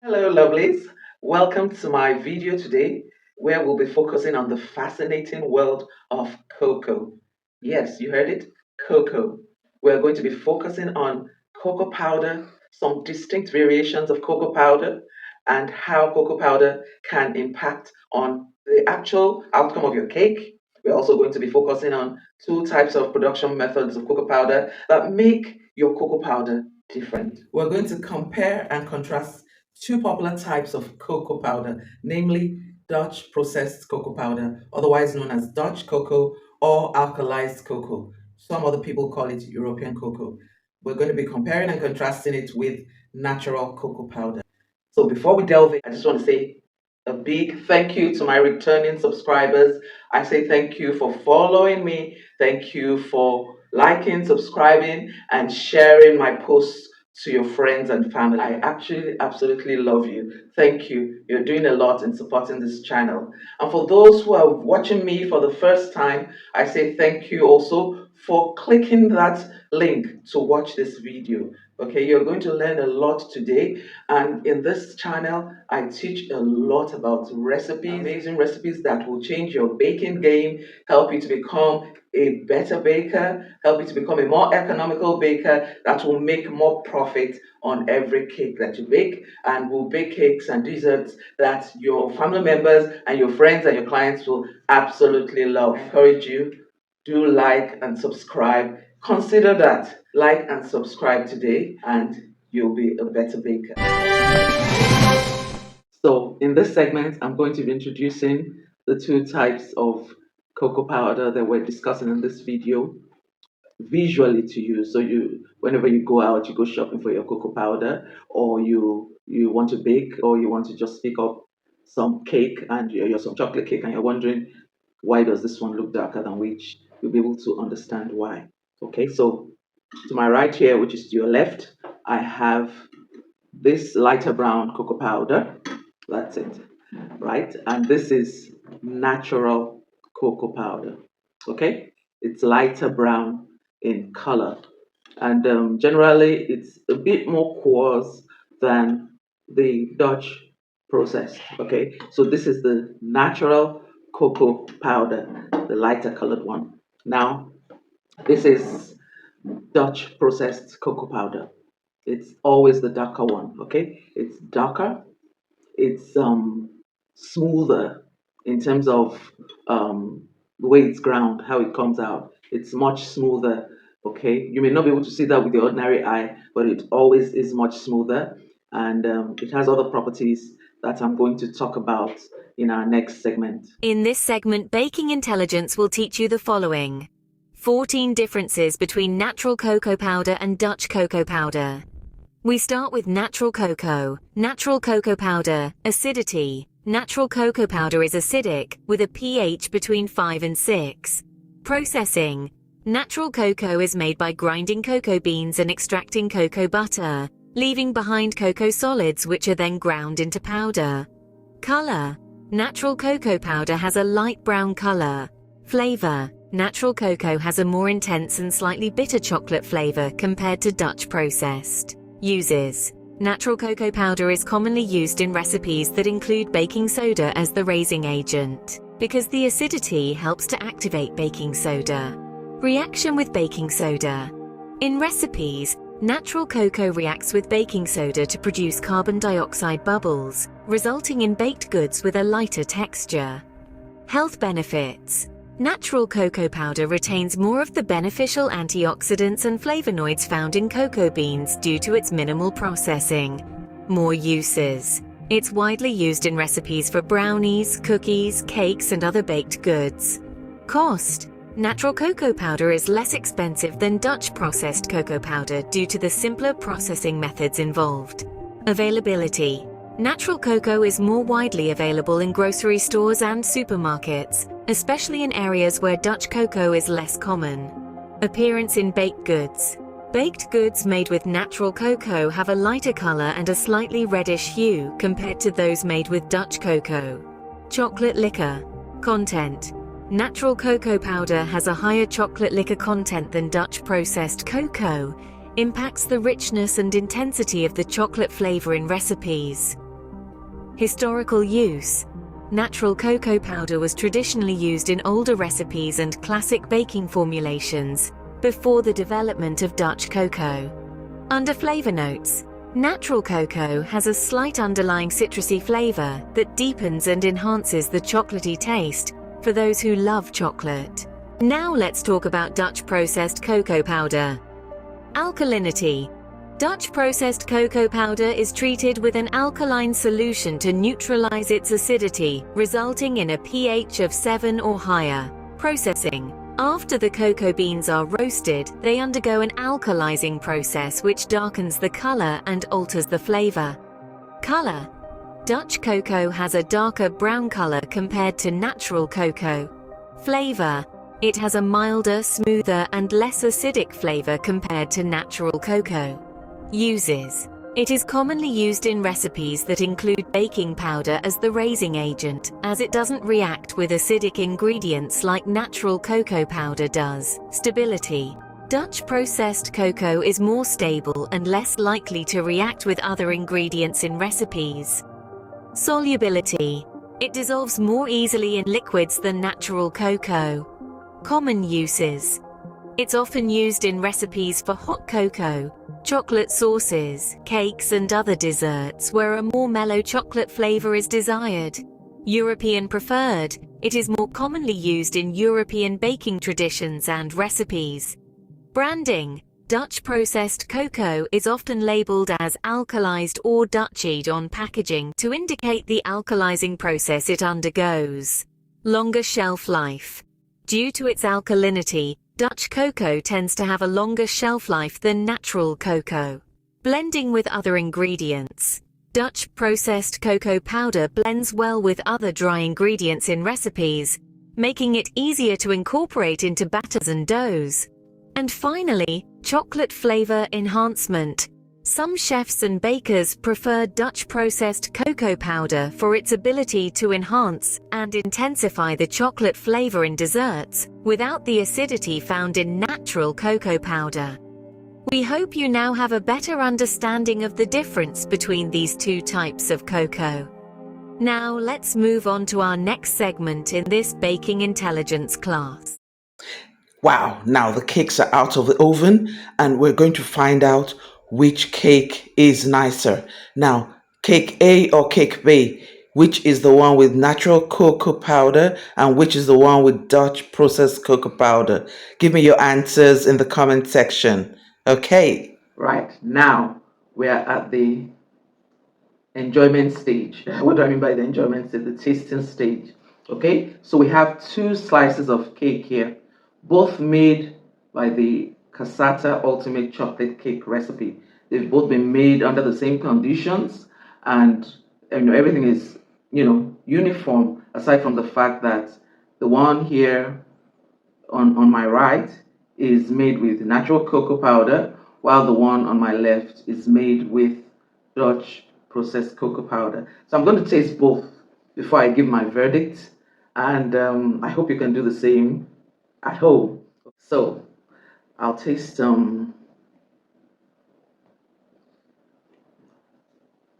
Hello, lovelies. Welcome to my video today, where we'll be focusing on the fascinating world of cocoa. Yes, you heard it, cocoa. We're going to be focusing on cocoa powder, some distinct variations of cocoa powder, and how cocoa powder can impact on the actual outcome of your cake. We're also going to be focusing on two types of production methods of cocoa powder that make your cocoa powder different. We're going to compare and contrast two popular types of cocoa powder, namely Dutch processed cocoa powder, otherwise known as Dutch cocoa or alkalized cocoa. Some other people call it European cocoa. We're going to be comparing and contrasting it with natural cocoa powder. So before we delve in, I just want to say a big thank you to my returning subscribers. I say thank you for following me. Thank you for liking, subscribing, and sharing my posts to your friends and family. I actually absolutely love you. Thank you. You're doing a lot in supporting this channel. And for those who are watching me for the first time, I say thank you also for clicking that link to watch this video. Okay, you're going to learn a lot today. And in this channel, I teach a lot about recipes, amazing recipes that will change your baking game, help you to become a better baker, help you to become a more economical baker that will make more profit on every cake that you bake, and will bake cakes and desserts that your family members and your friends and your clients will absolutely love. I encourage you, do like and subscribe. Consider that. Like and subscribe today, and you'll be a better baker. So in this segment, I'm going to be introducing the two types of cocoa powder that we're discussing in this video visually to you. So whenever you go out, you go shopping for your cocoa powder, or you want to bake, or you want to just pick up some cake and you're some chocolate cake, and you're wondering why does this one look darker than which, you'll be able to understand why. Okay, so to my right here, which is to your left, I have this lighter brown cocoa powder. That's it, right? And this is natural cocoa powder. Okay, it's lighter brown in color, and generally it's a bit more coarse than the Dutch processed. Okay, so this is the natural cocoa powder, the lighter colored one. Now, this is Dutch processed cocoa powder. It's always the darker one. Okay, it's darker, it's smoother in terms of the way it's ground, how it comes out. It's much smoother. Okay, you may not be able to see that with the ordinary eye, but it always is much smoother, and it has other properties that I'm going to talk about in our next segment. In this segment, Baking Intelligence will teach you the following: 14 differences between natural cocoa powder and Dutch cocoa powder. We start with natural cocoa. Natural cocoa powder, acidity. Natural cocoa powder is acidic, with a pH between 5 and 6. Processing. Natural cocoa is made by grinding cocoa beans and extracting cocoa butter, leaving behind cocoa solids which are then ground into powder. Color. Natural cocoa powder has a light brown color. Flavor. Natural cocoa has a more intense and slightly bitter chocolate flavor compared to Dutch processed. Uses. Natural cocoa powder is commonly used in recipes that include baking soda as the raising agent, because the acidity helps to activate baking soda. Reaction with baking soda. In recipes, natural cocoa reacts with baking soda to produce carbon dioxide bubbles, resulting in baked goods with a lighter texture. Health benefits. Natural cocoa powder retains more of the beneficial antioxidants and flavonoids found in cocoa beans due to its minimal processing. More uses. It's widely used in recipes for brownies, cookies, cakes, and other baked goods. Cost. Natural cocoa powder is less expensive than Dutch processed cocoa powder due to the simpler processing methods involved. Availability. Natural cocoa is more widely available in grocery stores and supermarkets, especially in areas where Dutch cocoa is less common. Appearance in baked goods. Baked goods made with natural cocoa have a lighter color and a slightly reddish hue compared to those made with Dutch cocoa. Chocolate liquor. Content. Natural cocoa powder has a higher chocolate liquor content than Dutch processed cocoa, impacts the richness and intensity of the chocolate flavor in recipes. Historical use. Natural cocoa powder was traditionally used in older recipes and classic baking formulations before the development of Dutch cocoa. Under flavor notes, natural cocoa has a slight underlying citrusy flavor that deepens and enhances the chocolatey taste for those who love chocolate. Now let's talk about Dutch processed cocoa powder. Alkalinity. Dutch processed cocoa powder is treated with an alkaline solution to neutralize its acidity, resulting in a pH of 7 or higher. Processing. After the cocoa beans are roasted, they undergo an alkalizing process which darkens the color and alters the flavor. Color. Dutch cocoa has a darker brown color compared to natural cocoa. Flavor. It has a milder, smoother, and less acidic flavor compared to natural cocoa. Uses. It is commonly used in recipes that include baking powder as the raising agent, as it doesn't react with acidic ingredients like natural cocoa powder does. Stability. Dutch processed cocoa is more stable and less likely to react with other ingredients in recipes. Solubility. It dissolves more easily in liquids than natural cocoa. Common uses. It's often used in recipes for hot cocoa, chocolate sauces, cakes, and other desserts where a more mellow chocolate flavor is desired. European preferred. It is more commonly used in European baking traditions and recipes. Branding. Dutch processed cocoa is often labeled as alkalized or Dutchied on packaging to indicate the alkalizing process it undergoes. Longer shelf life. Due to its alkalinity, Dutch cocoa tends to have a longer shelf life than natural cocoa. Blending with other ingredients. Dutch processed cocoa powder blends well with other dry ingredients in recipes, making it easier to incorporate into batters and doughs. And finally, chocolate flavor enhancement. Some chefs and bakers prefer Dutch processed cocoa powder for its ability to enhance and intensify the chocolate flavor in desserts without the acidity found in natural cocoa powder. We hope you now have a better understanding of the difference between these two types of cocoa. Now let's move on to our next segment in this baking intelligence class. Wow, now the cakes are out of the oven and we're going to find out which cake is nicer. Now, cake A or cake B, which is the one with natural cocoa powder and which is the one with Dutch processed cocoa powder? Give me your answers in the comment section. Okay. Right, now we are at the enjoyment stage. What do I mean by the enjoyment stage? The tasting stage. Okay, so we have two slices of cake here, both made by the Casata Ultimate Chocolate Cake recipe. They've both been made under the same conditions, and everything is uniform, aside from the fact that the one here on my right is made with natural cocoa powder, while the one on my left is made with Dutch processed cocoa powder. So I'm going to taste both before I give my verdict, and I hope you can do the same at home. So I'll taste the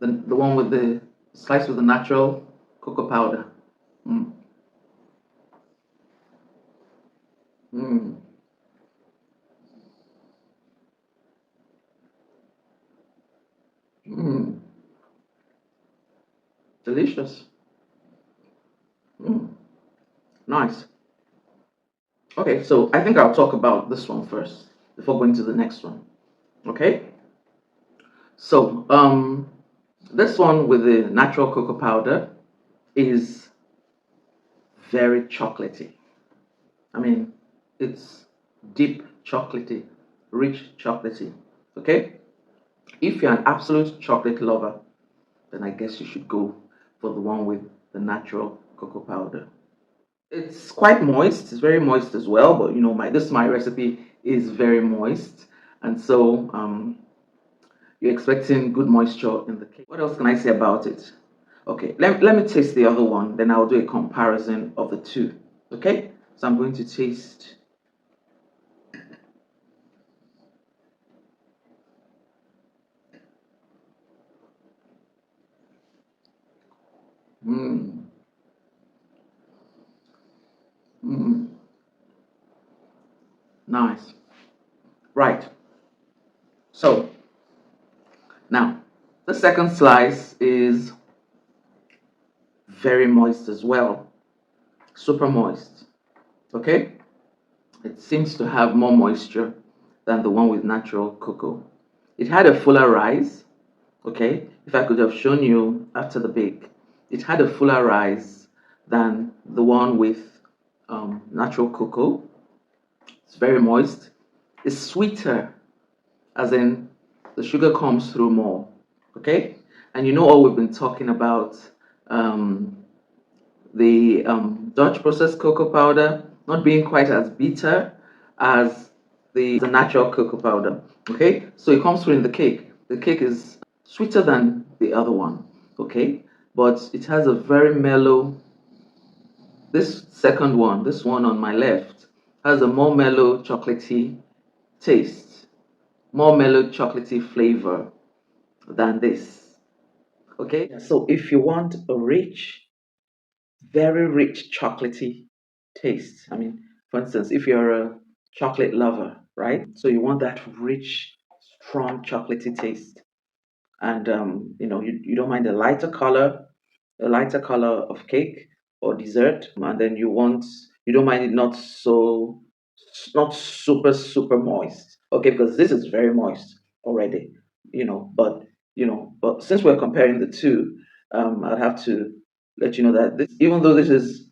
one with the slice with the natural cocoa powder. Mm. Mm. Mm. Delicious. Mm. Nice. Okay, so I think I'll talk about this one first before going to the next one. Okay, so this one with the natural cocoa powder is very chocolatey. I mean, it's deep chocolatey, rich chocolatey. Okay, if you're an absolute chocolate lover, then I guess you should go for the one with the natural cocoa powder. It's quite moist. It's very moist as well. But my recipe is very moist, and so you're expecting good moisture in the cake. What else can I say about it? Okay, let me taste the other one. Then I'll do a comparison of the two. Okay, so I'm going to taste. Mm, mm, nice. Right. So now the second slice is very moist as well, super moist. Okay, it seems to have more moisture than the one with natural cocoa. It had a fuller rise. Okay, if I could have shown you after the bake, it had a fuller rise than the one with natural cocoa. It's very moist. It's sweeter, as in the sugar comes through more. Okay, and you know all we've been talking about, um, the Dutch processed cocoa powder not being quite as bitter as the natural cocoa powder. Okay, so it comes through in the cake. The cake is sweeter than the other one. Okay, but it has a very mellow. This second one, this one on my left, has a more mellow chocolatey taste, more mellow chocolatey flavor than this. Okay, so if you want a rich, very rich chocolatey taste. I mean, for instance, if you're a chocolate lover, right? So you want that rich, strong chocolatey taste. And you don't mind a lighter color of cake or dessert, and then you don't mind it not super super moist. Okay, because this is very moist already, but since we're comparing the two, I'd have to let you know that this, even though this is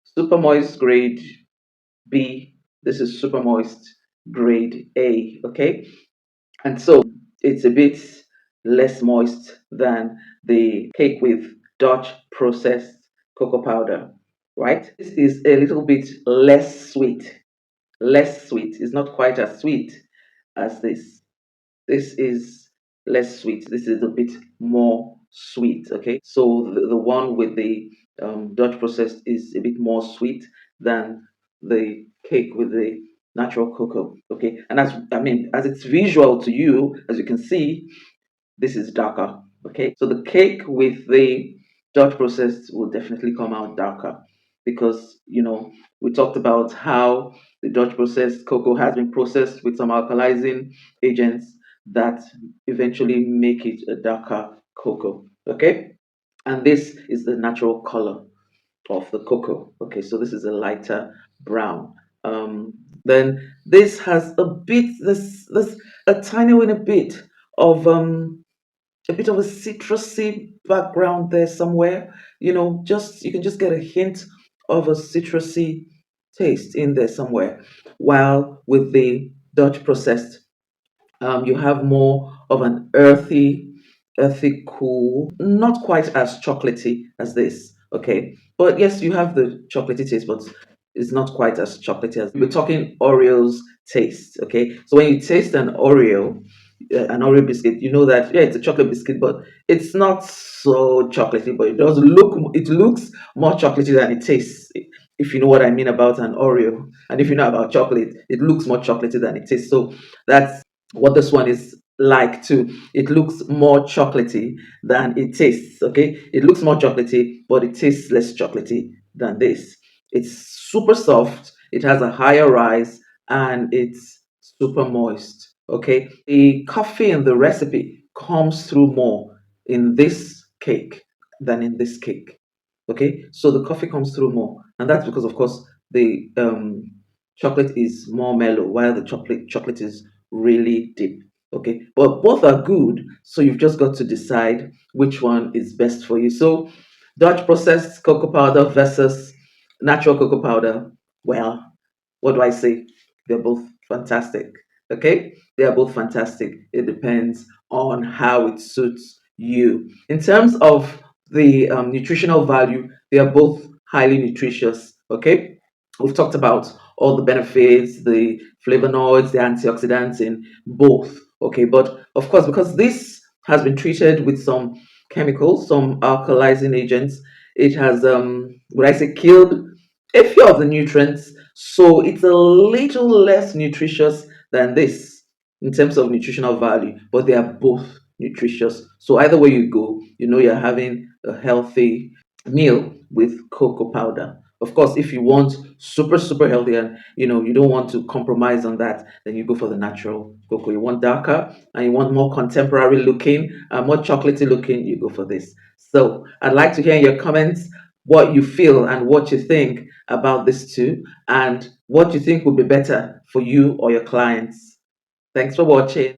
super moist grade B, this is super moist grade A. Okay, and so it's a bit less moist than the cake with Dutch processed cocoa powder, right? This is a little bit less sweet. Less sweet. It's not quite as sweet as this. This is less sweet. This is a bit more sweet. Okay, so the one with the Dutch processed is a bit more sweet than the cake with the natural cocoa. Okay, and as it's visual to you, as you can see, this is darker. Okay, so the cake with the Dutch process will definitely come out darker because we talked about how the Dutch processed cocoa has been processed with some alkalizing agents that eventually make it a darker cocoa. Okay, and this is the natural color of the cocoa. Okay, so this is a lighter brown. Then this has this a tiny little bit of a bit of a citrusy background there somewhere. Just you can just get a hint of a citrusy taste in there somewhere. While with the Dutch processed, you have more of an earthy cool, not quite as chocolatey as this. Okay, but yes, you have the chocolatey taste, but it's not quite as chocolatey as we're talking Oreos taste. Okay, so when you taste an Oreo biscuit, you know that yeah, it's a chocolate biscuit, but it's not so chocolatey, but it looks more chocolatey than it tastes. If you know what I mean about an Oreo, and if you know about chocolate, it looks more chocolatey than it tastes. So that's what this one is like too. It looks more chocolatey than it tastes. Okay, it looks more chocolatey, but it tastes less chocolatey than this. It's super soft. It has a higher rise, and it's super moist. Okay, the coffee in the recipe comes through more in this cake than in this cake. Okay, so the coffee comes through more, and that's because, of course, the chocolate is more mellow, while the chocolate is really deep. Okay, but both are good, so you've just got to decide which one is best for you. So, Dutch processed cocoa powder versus natural cocoa powder. Well, what do I say? They're both fantastic. Okay, they are both fantastic. It depends on how it suits you. In terms of the nutritional value, they are both highly nutritious. Okay, we've talked about all the benefits, the flavonoids, the antioxidants in both. Okay, but of course, because this has been treated with some chemicals, some alkalizing agents, it has, would I say, killed a few of the nutrients, so it's a little less nutritious than this in terms of nutritional value, but they are both nutritious. So either way you go, you're having a healthy meal with cocoa powder. Of course, if you want super healthy and you don't want to compromise on that, then you go for the natural cocoa. You want darker and you want more contemporary looking, more chocolatey looking, you go for this. So I'd like to hear in your comments what you feel and what you think about this too, and what you think would be better for you or your clients. Thanks for watching.